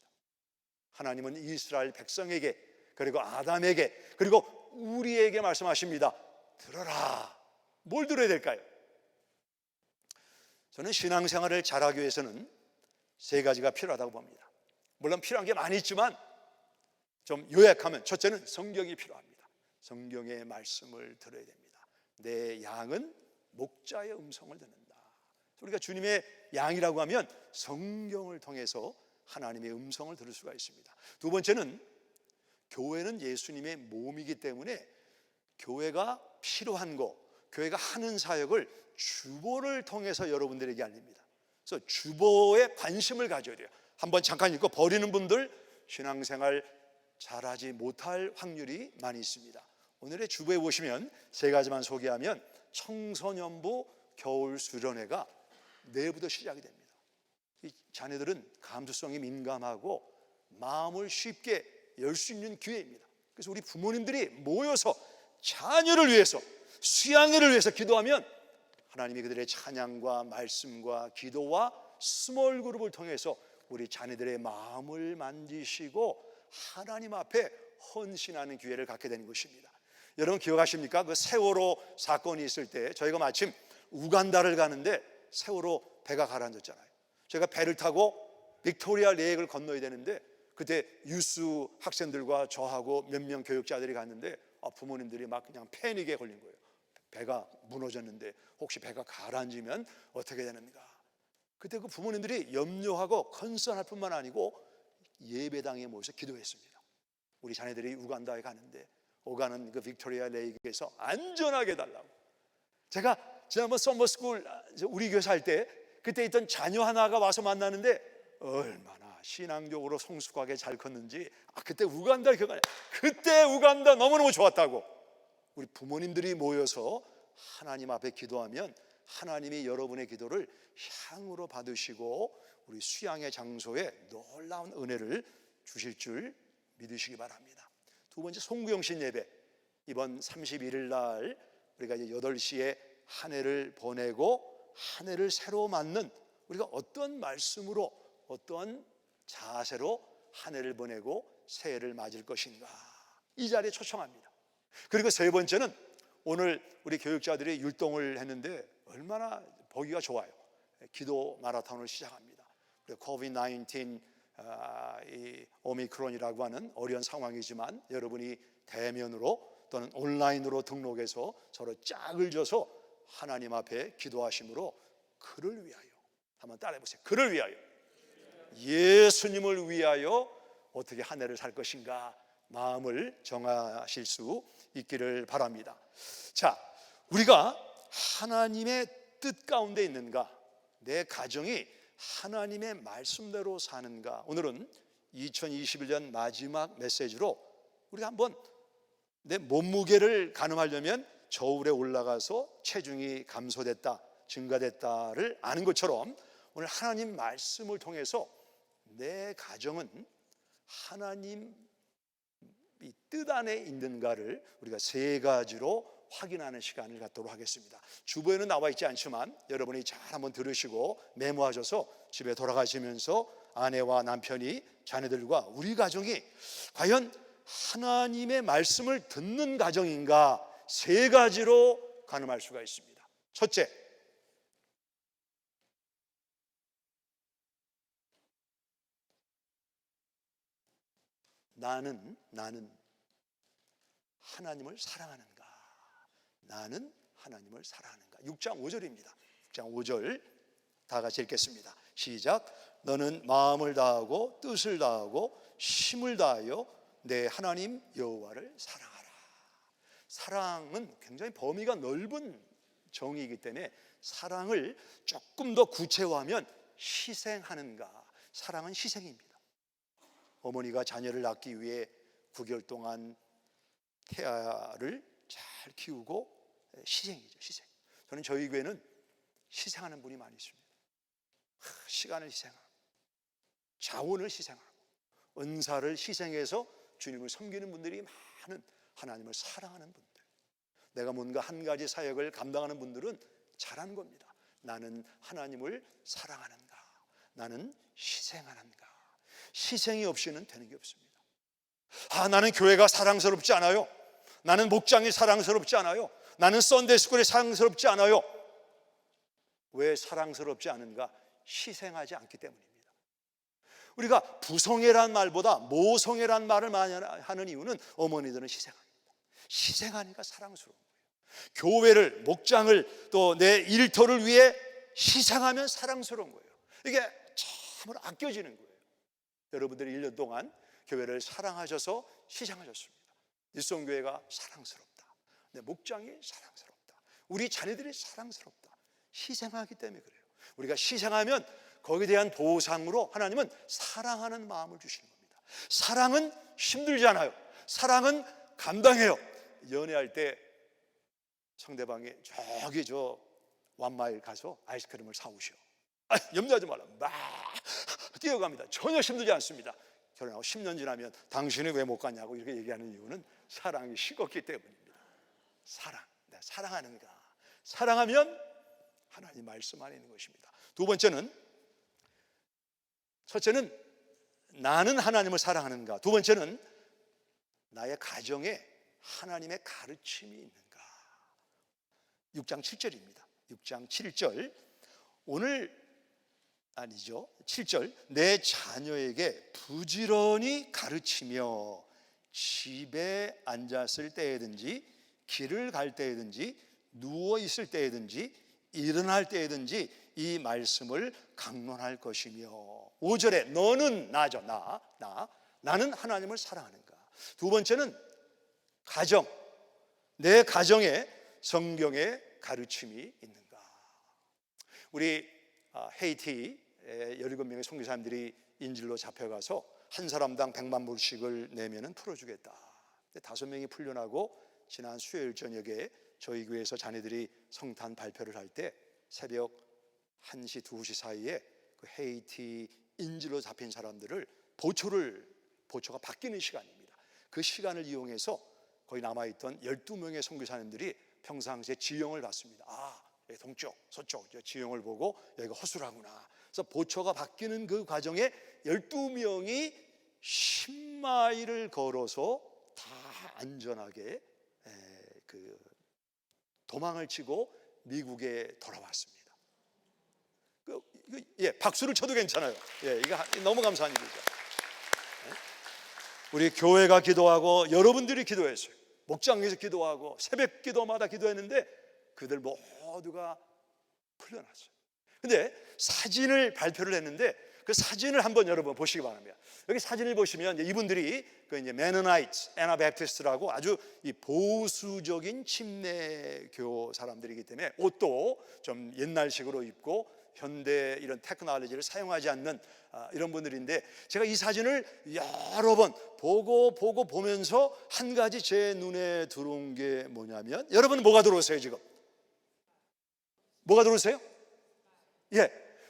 하나님은 이스라엘 백성에게 그리고 아담에게 그리고 우리에게 말씀하십니다. 들어라. 뭘 들어야 될까요? 저는 신앙생활을 잘하기 위해서는 세 가지가 필요하다고 봅니다. 물론 필요한 게 많이 있지만 좀 요약하면 첫째는 성경이 필요합니다. 성경의 말씀을 들어야 됩니다. 내 양은 목자의 음성을 듣는다. 우리가 주님의 양이라고 하면 성경을 통해서 하나님의 음성을 들을 수가 있습니다. 두 번째는 교회는 예수님의 몸이기 때문에 교회가 필요한 거, 교회가 하는 사역을 주보를 통해서 여러분들에게 알립니다. 그래서 주보에 관심을 가져야 돼요. 한번 잠깐 읽고 버리는 분들 신앙생활 잘하지 못할 확률이 많이 있습니다. 오늘의 주보에 보시면 세 가지만 소개하면 청소년부 겨울 수련회가 내일부터 시작이 됩니다. 이 자녀들은 감수성이 민감하고 마음을 쉽게 열 수 있는 기회입니다. 그래서 우리 부모님들이 모여서 자녀를 위해서 수양회를 위해서 기도하면 하나님이 그들의 찬양과 말씀과 기도와 스몰 그룹을 통해서 우리 자녀들의 마음을 만지시고 하나님 앞에 헌신하는 기회를 갖게 되는 것입니다. 여러분 기억하십니까? 그 세월호 사건이 있을 때 저희가 마침 우간다를 가는데 세월호 배가 가라앉았잖아요. 제가 배를 타고 빅토리아 레이크를 건너야 되는데 그때 유스 학생들과 저하고 몇 명 교육자들이 갔는데 부모님들이 막 그냥 패닉에 걸린 거예요. 배가 무너졌는데 혹시 배가 가라앉으면 어떻게 되는가. 그때 그 부모님들이 염려하고 컨선할 뿐만 아니고 예배당에 모여서 기도했습니다. 우리 자녀들이 우간다에 가는데 오가는 그 빅토리아 레이크에서 안전하게 해달라고. 제가 지난번 서머스쿨 우리 교회 살 때 그때 있던 자녀 하나가 와서 만나는데 얼마나 신앙적으로 성숙하게 잘 컸는지 그때 우간다를 기억하냐. 그때 우간다 너무너무 좋았다고. 우리 부모님들이 모여서 하나님 앞에 기도하면 하나님이 여러분의 기도를 향으로 받으시고 우리 수양의 장소에 놀라운 은혜를 주실 줄 믿으시기 바랍니다. 두 번째 송구영신 예배, 이번 31일 날 우리가 이제 8시에 한 해를 보내고 한 해를 새로 맞는 우리가 어떤 말씀으로 어떤 자세로 한 해를 보내고 새해를 맞을 것인가, 이 자리에 초청합니다. 그리고 세 번째는 오늘 우리 교육자들이 율동을 했는데 얼마나 보기가 좋아요. 기도 마라톤을 시작합니다. 코비드-19 이 오미크론이라고 하는 어려운 상황이지만 여러분이 대면으로 또는 온라인으로 등록해서 서로 짝을 져서 하나님 앞에 기도하심으로 그를 위하여, 한번 따라해 보세요. 그를 위하여, 예수님을 위하여 어떻게 한 해를 살 것인가 마음을 정하실 수 있기를 바랍니다. 자, 우리가 하나님의 뜻 가운데 있는가, 내 가정이 하나님의 말씀대로 사는가, 오늘은 2021년 마지막 메시지로 우리가 한번 내 몸무게를 가늠하려면 저울에 올라가서 체중이 감소됐다, 증가됐다를 아는 것처럼 오늘 하나님 말씀을 통해서 내 가정은 하나님 이 뜻 안에 있는가를 우리가 세 가지로 확인하는 시간을 갖도록 하겠습니다. 주보에는 나와 있지 않지만 여러분이 잘 한번 들으시고 메모하셔서 집에 돌아가시면서 아내와 남편이, 자녀들과 우리 가정이 과연 하나님의 말씀을 듣는 가정인가, 세 가지로 가늠할 수가 있습니다. 첫째, 나는 하나님을 사랑하는가? 나는 하나님을 사랑하는가? 6장 5절입니다. 6장 5절 다 같이 읽겠습니다. 시작. 너는 마음을 다하고 뜻을 다하고 힘을 다하여 내 하나님 여호와를 사랑하라. 사랑은 굉장히 범위가 넓은 정의이기 때문에 사랑을 조금 더 구체화하면 희생하는가? 사랑은 희생입니다. 어머니가 자녀를 낳기 위해 9개월 동안 태아를 잘 키우고 희생이죠, 희생. 저는 저희 교회는 희생하는 분이 많이 있습니다. 시간을 희생하고 자원을 희생하고 은사를 희생해서 주님을 섬기는 분들이 많은, 하나님을 사랑하는 분들. 내가 뭔가 한 가지 사역을 감당하는 분들은 잘한 겁니다. 나는 하나님을 사랑하는가, 나는 희생하는가. 희생이 없이는 되는 게 없습니다. 나는 교회가 사랑스럽지 않아요. 나는 목장이 사랑스럽지 않아요. 나는 썬데이스쿨이 사랑스럽지 않아요. 왜 사랑스럽지 않은가? 희생하지 않기 때문입니다. 우리가 부성애란 말보다 모성애란 말을 많이 하는 이유는 어머니들은 희생합니다. 희생하니까 사랑스러운 거예요. 교회를, 목장을, 또 내 일터를 위해 희생하면 사랑스러운 거예요. 이게 참으로 아껴지는 거예요. 여러분들이 1년 동안 교회를 사랑하셔서 희생하셨습니다. 일성교회가 사랑스럽다, 내 목장이 사랑스럽다, 우리 자녀들이 사랑스럽다. 희생하기 때문에 그래요. 우리가 희생하면 거기에 대한 보상으로 하나님은 사랑하는 마음을 주시는 겁니다. 사랑은 힘들지 않아요. 사랑은 감당해요. 연애할 때 상대방이 저기 저 완마일 가서 아이스크림을 사오시오. 염려하지 말라. 막 뛰어갑니다. 전혀 힘들지 않습니다. 결혼하고 10년 지나면 당신이 왜 못 갔냐고 이렇게 얘기하는 이유는 사랑이 식었기 때문입니다. 사랑, 내가 사랑하는가? 사랑하면 하나님 말씀 안에 있는 것입니다. 두 번째는, 첫째는 나는 하나님을 사랑하는가? 두 번째는 나의 가정에 하나님의 가르침이 있는가? 6장 7절입니다. 6장 7절. 오늘 아니죠. 7절. 내 자녀에게 부지런히 가르치며 집에 앉았을 때에든지 길을 갈 때에든지 누워 있을 때에든지 일어날 때에든지 이 말씀을 강론할 것이며. 5절에 너는 나죠. 나는 하나님을 사랑하는가. 두 번째는 가정, 내 가정에 성경의 가르침이 있는가. 우리 헤이티에 17명의 선교사님들이 인질로 잡혀가서 한 사람당 100만 불씩을 내면은 풀어주겠다. 5명이 풀려나고 지난 수요일 저녁에 저희 교회에서 자녀들이 성탄 발표를 할 때 새벽 1시, 2시 사이에 그 헤이티 인질로 잡힌 사람들을 보초가 바뀌는 시간입니다. 그 시간을 이용해서 거기 남아있던 12명의 선교사님들이 평상시에 지형을 봤습니다. 여기 동쪽, 서쪽 지형을 보고 여기가 호수라구나. 그래서 보초가 바뀌는 그 과정에 12명이 10마일을 걸어서 다 안전하게 도망을 치고 미국에 돌아왔습니다. 박수를 쳐도 괜찮아요. 이거 너무 감사한 일이죠. 우리 교회가 기도하고 여러분들이 기도했어요. 목장에서 기도하고 새벽 기도마다 기도했는데 그들 모두가 풀려났어요. 근데 사진을 발표를 했는데 그 사진을 한번 여러분 보시기 바랍니다. 여기 사진을 보시면 이분들이 그 이제 메노나이트, 애나베프티스트라고 아주 이 보수적인 침례교 사람들이기 때문에 옷도 좀 옛날식으로 입고 현대 이런 테크놀로지를 사용하지 않는 이런 분들인데, 제가 이 사진을 여러 번 보면서 한 가지 제 눈에 들어온 게 뭐냐면, 여러분 뭐가 들어오세요 지금? 뭐가 들어오세요?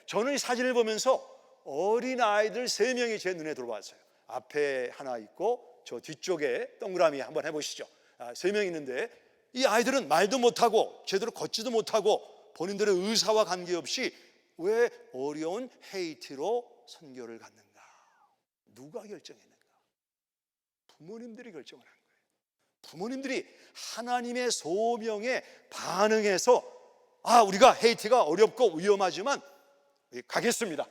저는 이 사진을 보면서 어린 아이들 3명이 제 눈에 들어왔어요. 앞에 하나 있고 저 뒤쪽에 동그라미 한번 해보시죠. 3명 있는데 이 아이들은 말도 못하고 제대로 걷지도 못하고 본인들의 의사와 관계없이 왜 어려운 헤이티로 선교를 갔는가? 누가 결정했는가? 부모님들이 결정을 한 거예요. 부모님들이 하나님의 소명에 반응해서 우리가 헤이티가 어렵고 위험하지만 가겠습니다.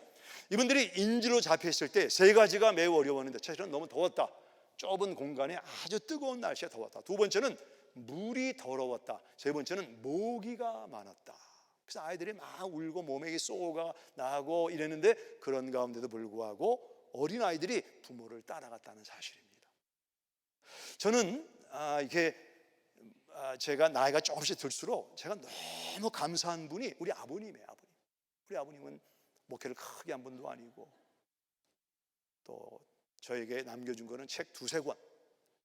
이분들이 인질로 잡혔을 때 3가지가 매우 어려웠는데, 첫째는 너무 더웠다. 좁은 공간에 아주 뜨거운 날씨에 더웠다. 두 번째는 물이 더러웠다. 세 번째는 모기가 많았다. 그래서 아이들이 막 울고 몸에 쏘가 나고 이랬는데, 그런 가운데도 불구하고 어린 아이들이 부모를 따라갔다는 사실입니다. 저는 제가 나이가 조금씩 들수록 제가 너무 감사한 분이 우리 아버님이에요. 우리 아버님은 목회를 크게 한 분도 아니고, 또 저에게 남겨준 거는 책 2-3권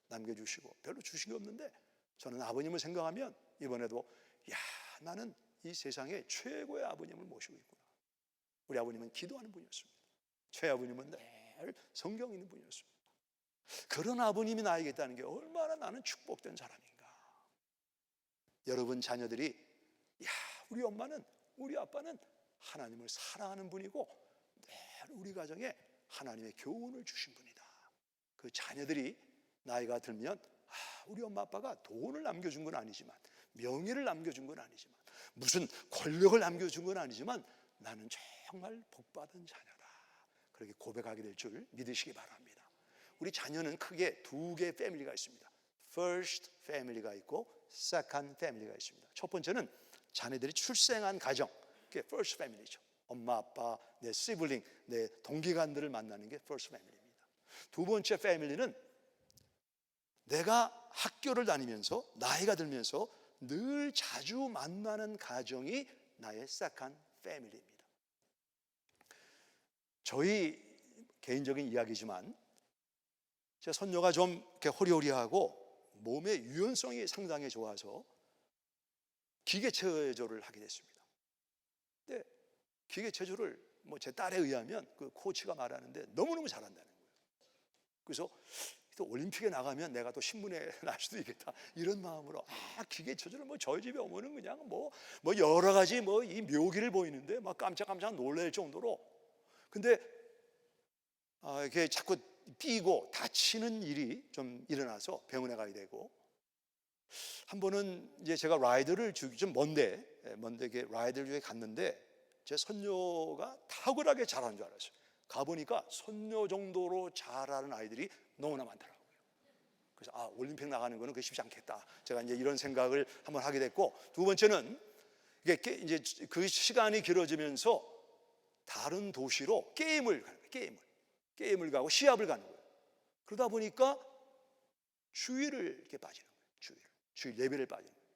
남겨주시고 별로 주신 게 없는데, 저는 아버님을 생각하면 이번에도 나는 이 세상에 최고의 아버님을 모시고 있구나. 우리 아버님은 기도하는 분이었습니다. 저희 아버님은 늘 성경 읽는 분이었습니다. 그런 아버님이 나에게 있다는 게 얼마나 나는 축복된 사람인가. 여러분 자녀들이 야, 우리 엄마는, 우리 아빠는 하나님을 사랑하는 분이고 늘 우리 가정에 하나님의 교훈을 주신 분이다. 그 자녀들이 나이가 들면 우리 엄마 아빠가 돈을 남겨준 건 아니지만, 명예를 남겨준 건 아니지만, 무슨 권력을 남겨준 건 아니지만 나는 정말 복받은 자녀다, 그렇게 고백하게 될 줄 믿으시기 바랍니다. 우리 자녀는 크게 두 개의 패밀리가 있습니다. First family가 있고 Second family가 있습니다. 첫 번째는 자녀들이 출생한 가정, 그게 First family죠. 엄마, 아빠, 내 시블링, 내 동기간들을 만나는 게 First family입니다. 두 번째 패밀리는 내가 학교를 다니면서 나이가 들면서 늘 자주 만나는 가정이 나의 Second family입니다. 저희 개인적인 이야기지만 제 손녀가 좀 이렇게 호리호리하고 몸의 유연성이 상당히 좋아서 기계체조를 하게 됐습니다. 근데 기계체조를 제 딸에 의하면 그 코치가 말하는데 너무너무 잘한다는 거예요. 그래서 또 올림픽에 나가면 내가 또 신문에 날 수도 있겠다, 이런 마음으로 기계체조를 저희 집에 오면은 그냥 여러 가지 이 묘기를 보이는데 막 깜짝깜짝 놀랄 정도로. 근데 이렇게 자꾸 뛰고 다치는 일이 좀 일어나서 병원에 가게 되고, 한 번은 이제 제가 라이드를 좀 먼데 이렇게 라이드를 주에 갔는데 제 손녀가 탁월하게 잘하는 줄 알았어요. 가보니까 손녀 정도로 잘하는 아이들이 너무나 많더라고요. 그래서 올림픽 나가는 거는 그게 쉽지 않겠다, 제가 이제 이런 생각을 한번 하게 됐고, 두 번째는 이게 이제 그 시간이 길어지면서 다른 도시로 게임을 가고 시합을 가는 거예요. 그러다 보니까 주일을 이렇게 빠지는 거예요. 주일 예배를 빠지는 거예요.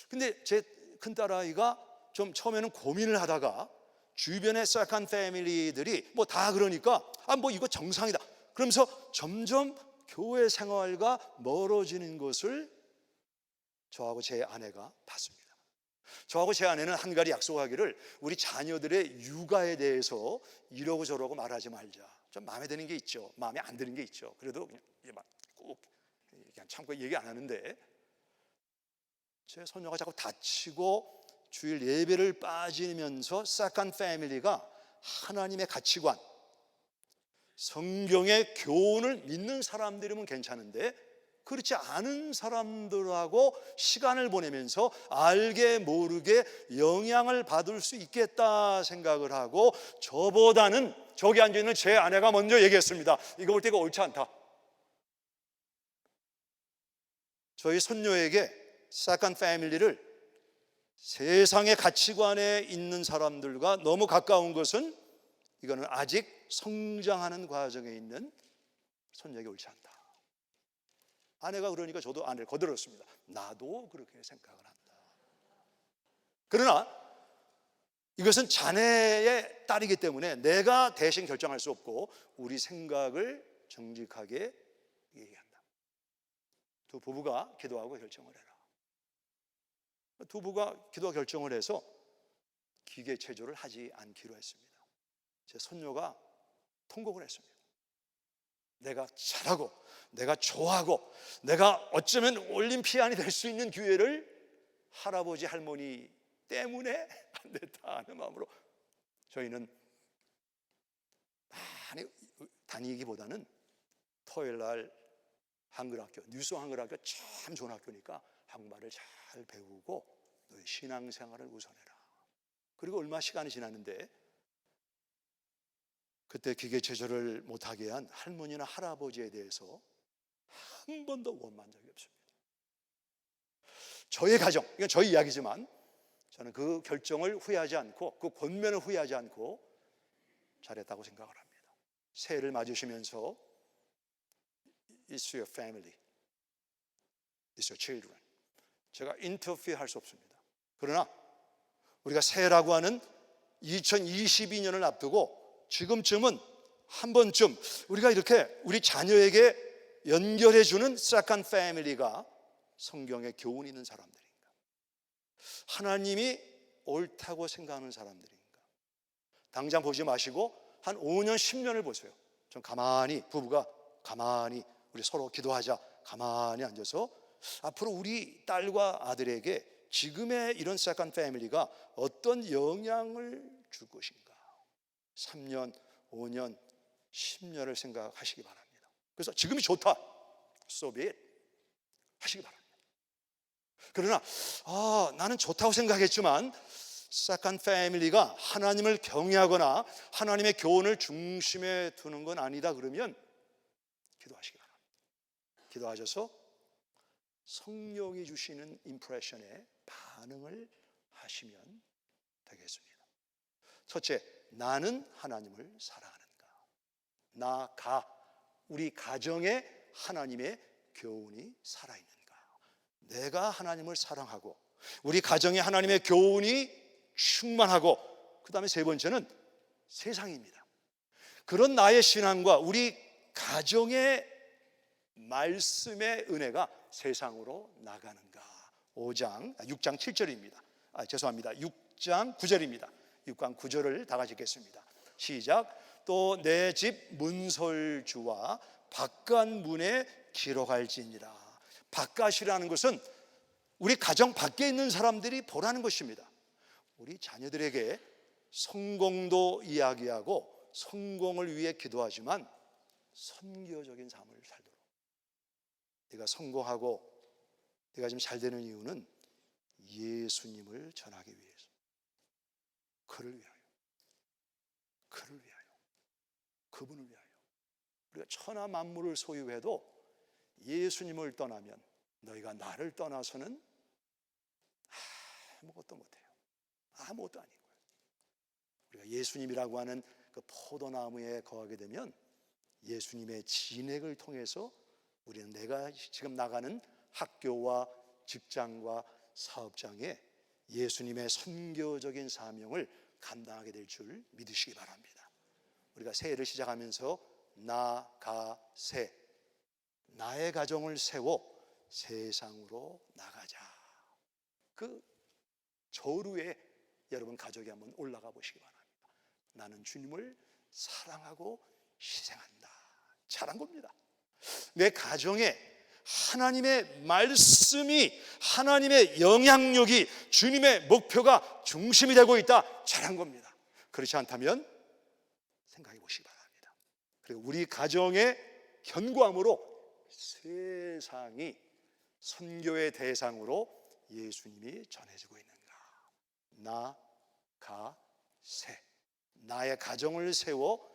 근데 제 큰딸아이가 좀 처음에는 고민을 하다가 주변의 세컨드 패밀리들이 다 그러니까 이거 정상이다 그러면서 점점 교회 생활과 멀어지는 것을 저하고 제 아내가 봤습니다. 저하고 제 아내는 한 가지 약속하기를, 우리 자녀들의 육아에 대해서 이러고 저러고 말하지 말자. 좀 마음에 드는 게 있죠, 마음에 안 드는 게 있죠. 그래도 그냥 꼭 그냥 참고 얘기 안 하는데, 제 손녀가 자꾸 다치고 주일 예배를 빠지면서 세컨드 패밀리가 하나님의 가치관, 성경의 교훈을 믿는 사람들이면 괜찮은데 그렇지 않은 사람들하고 시간을 보내면서 알게 모르게 영향을 받을 수 있겠다 생각을 하고, 저보다는 저기 앉아있는 제 아내가 먼저 얘기했습니다. 이거 볼 때 이거 옳지 않다. 저희 손녀에게 세컨드 패밀리를 세상의 가치관에 있는 사람들과 너무 가까운 것은, 이거는 아직 성장하는 과정에 있는 손녀에게 옳지 않다. 아내가 그러니까 저도 아내를 거들었습니다. 나도 그렇게 생각을 한다. 그러나 이것은 자네의 딸이기 때문에 내가 대신 결정할 수 없고 우리 생각을 정직하게 얘기한다. 두 부부가 기도하고 결정을 해라. 두 부부가 기도와 결정을 해서 기계체조를 하지 않기로 했습니다. 제 손녀가 통곡을 했습니다. 내가 잘하고 내가 좋아하고 내가 어쩌면 올림피안이 될 수 있는 기회를 할아버지 할머니 때문에 안 됐다 하는 마음으로 저희는 많이 다니기보다는 토요일날 한글학교, 뉴스 한글학교 참 좋은 학교니까 한국말을 잘 배우고 너의 신앙생활을 우선해라. 그리고 얼마 시간이 지났는데 그때 기계체조를 못하게 한 할머니나 할아버지에 대해서 한 번도 원망한 적이 없습니다. 저의 가정, 이건 저희 이야기지만 저는 그 결정을 후회하지 않고 그 권면을 후회하지 않고 잘했다고 생각을 합니다. 새해를 맞으시면서 It's your family, It's your children. 제가 interfere 할 수 없습니다. 그러나 우리가 새해라고 하는 2022년을 앞두고 지금쯤은 한 번쯤 우리가 이렇게 우리 자녀에게 연결해주는 second family가 성경에 교훈 있는 사람들인가, 하나님이 옳다고 생각하는 사람들인가? 당장 보지 마시고 한 5년, 10년을 보세요. 좀 가만히, 부부가 가만히 우리 서로 기도하자, 가만히 앉아서 앞으로 우리 딸과 아들에게 지금의 이런 세컨드 패밀리가 어떤 영향을 줄 것인가? 3년, 5년, 10년을 생각하시기 바랍니다. 그래서 지금이 좋다, so be it 하시기 바랍니다. 그러나 나는 좋다고 생각했지만 세컨드 패밀리가 하나님을 경외하거나 하나님의 교훈을 중심에 두는 건 아니다 그러면 기도하시기 바랍니다. 기도하셔서 성령이 주시는 임프레션에 반응을 하시면 되겠습니다. 첫째, 나는 하나님을 사랑하는가? 우리 가정에 하나님의 교훈이 살아있는가? 내가 하나님을 사랑하고 우리 가정에 하나님의 교훈이 충만하고, 그 다음에 세 번째는 세상입니다. 그런 나의 신앙과 우리 가정의 말씀의 은혜가 세상으로 나가는가? 6장 7절입니다. 죄송합니다. 6장 9절입니다. 6장 9절을 다 같이 읽겠습니다. 시작. 또 내 집 문설주와 바깥 문에 기록할지니라. 바깥이라는 것은 우리 가정 밖에 있는 사람들이 보라는 것입니다. 우리 자녀들에게 성공도 이야기하고 성공을 위해 기도하지만 선교적인 삶을 살도록. 네가 성공하고 네가 지금 잘 되는 이유는 예수님을 전하기 위해서, 그를 위하여, 그분을 위하여. 우리가 천하 만물을 소유해도 예수님을 떠나면 너희가 나를 떠나서는 아무것도 못해요. 아무것도 아닌 거예요. 우리가 예수님이라고 하는 그 포도나무에 거하게 되면 예수님의 진액을 통해서 우리는 내가 지금 나가는 학교와 직장과 사업장에 예수님의 선교적인 사명을 감당하게 될 줄 믿으시기 바랍니다. 우리가 새해를 시작하면서 나가세, 나의 가정을 세워 세상으로 나가자. 그 저루에 여러분 가족이 한번 올라가 보시기 바랍니다. 나는 주님을 사랑하고 희생한다. 잘한 겁니다. 내 가정에 하나님의 말씀이, 하나님의 영향력이, 주님의 목표가 중심이 되고 있다. 잘한 겁니다. 그렇지 않다면 생각해 보시기 바랍니다. 그리고 우리 가정의 견고함으로 세상이 선교의 대상으로 예수님이 전해지고 있는가? 나가세, 나의 가정을 세워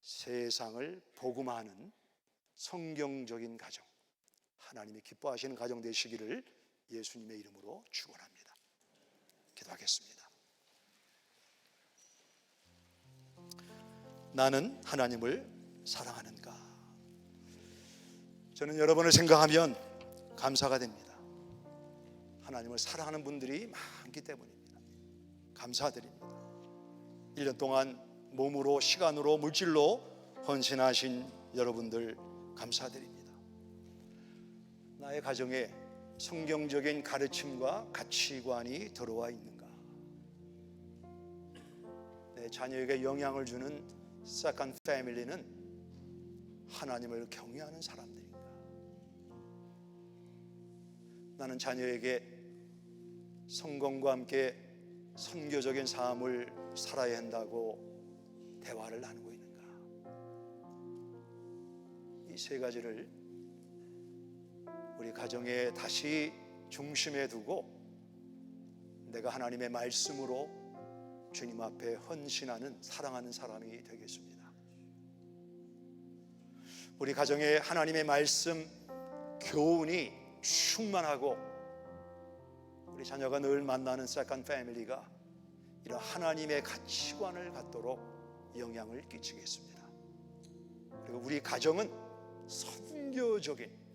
세상을 복음하는 성경적인 가정, 하나님이 기뻐하시는 가정 되시기를 예수님의 이름으로 축원합니다. 기도하겠습니다. 나는 하나님을 사랑하는가? 저는 여러분을 생각하면 감사가 됩니다. 하나님을 사랑하는 분들이 많기 때문입니다. 감사드립니다. 1년 동안 몸으로, 시간으로, 물질로 헌신하신 여러분들 감사드립니다. 나의 가정에 성경적인 가르침과 가치관이 들어와 있는가? 내 자녀에게 영향을 주는 세컨드 패밀리는 하나님을 경외하는 사람들인가? 나는 자녀에게 성공과 함께 선교적인 삶을 살아야 한다고 대화를 나누고 있는가? 이 세 가지를 우리 가정에 다시 중심에 두고 내가 하나님의 말씀으로 주님 앞에 헌신하는, 사랑하는 사람이 되겠습니다. 우리 가정에 하나님의 말씀, 교훈이 충만하고 우리 자녀가 늘 만나는 세컨드 패밀리가 이런 하나님의 가치관을 갖도록 영향을 끼치겠습니다. 그리고 우리 가정은 선교적인,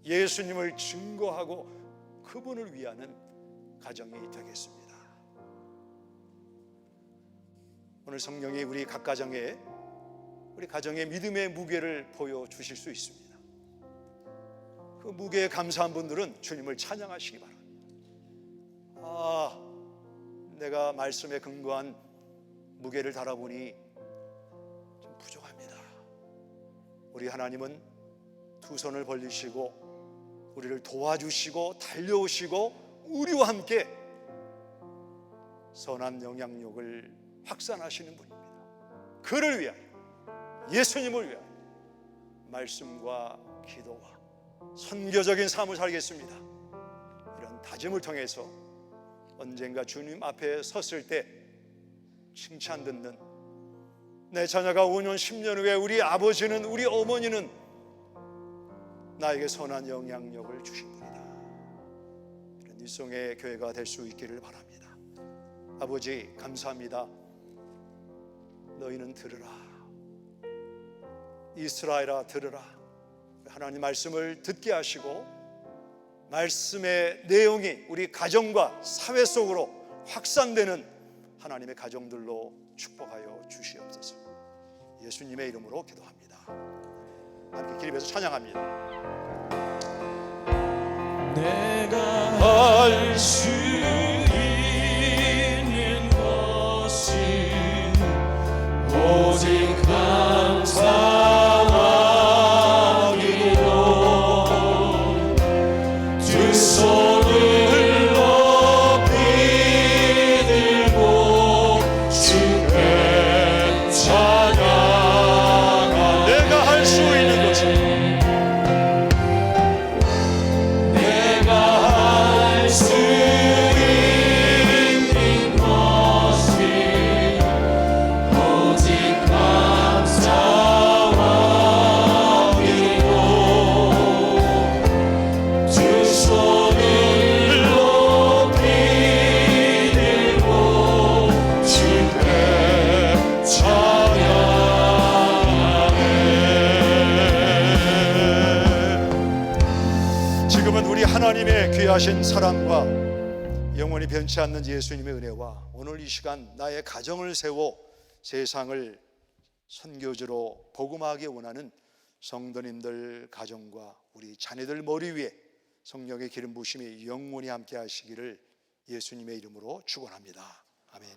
예수님을 증거하고 그분을 위하는 가정이 되겠습니다. 오늘 성령이 우리 각 가정에, 우리 가정의 믿음의 무게를 보여주실 수 있습니다. 그 무게에 감사한 분들은 주님을 찬양하시기 바랍니다. 제가 말씀에 근거한 무게를 달아보니 좀 부족합니다. 우리 하나님은 두 손을 벌리시고 우리를 도와주시고 달려오시고 우리와 함께 선한 영향력을 확산하시는 분입니다. 그를 위하여, 예수님을 위하여 말씀과 기도와 선교적인 삶을 살겠습니다. 이런 다짐을 통해서 언젠가 주님 앞에 섰을 때 칭찬 듣는, 내 자녀가 5년 10년 후에 우리 아버지는, 우리 어머니는 나에게 선한 영향력을 주신 분이다, 이런 일성의 교회가 될 수 있기를 바랍니다. 아버지 감사합니다. 너희는 들으라, 이스라엘아 들으라. 하나님 말씀을 듣게 하시고 말씀의 내용이 우리 가정과 사회 속으로 확산되는 하나님의 가정들로 축복하여 주시옵소서. 예수님의 이름으로 기도합니다. 함께 기립에서 찬양합니다. 내가 할 수 있는 것이 오직 감사와 기도, 두 손을 높이 들고 주께 찬양하. 내가 할 수 있는 것이 하나님의 귀하신 사랑과 영원히 변치 않는 예수님의 은혜와 오늘 이 시간 나의 가정을 세워 세상을 선교지로 복음하기 원하는 성도님들 가정과 우리 자녀들 머리 위에 성령의 기름 부으심이 영원히 함께 하시기를 예수님의 이름으로 축원합니다. 아멘.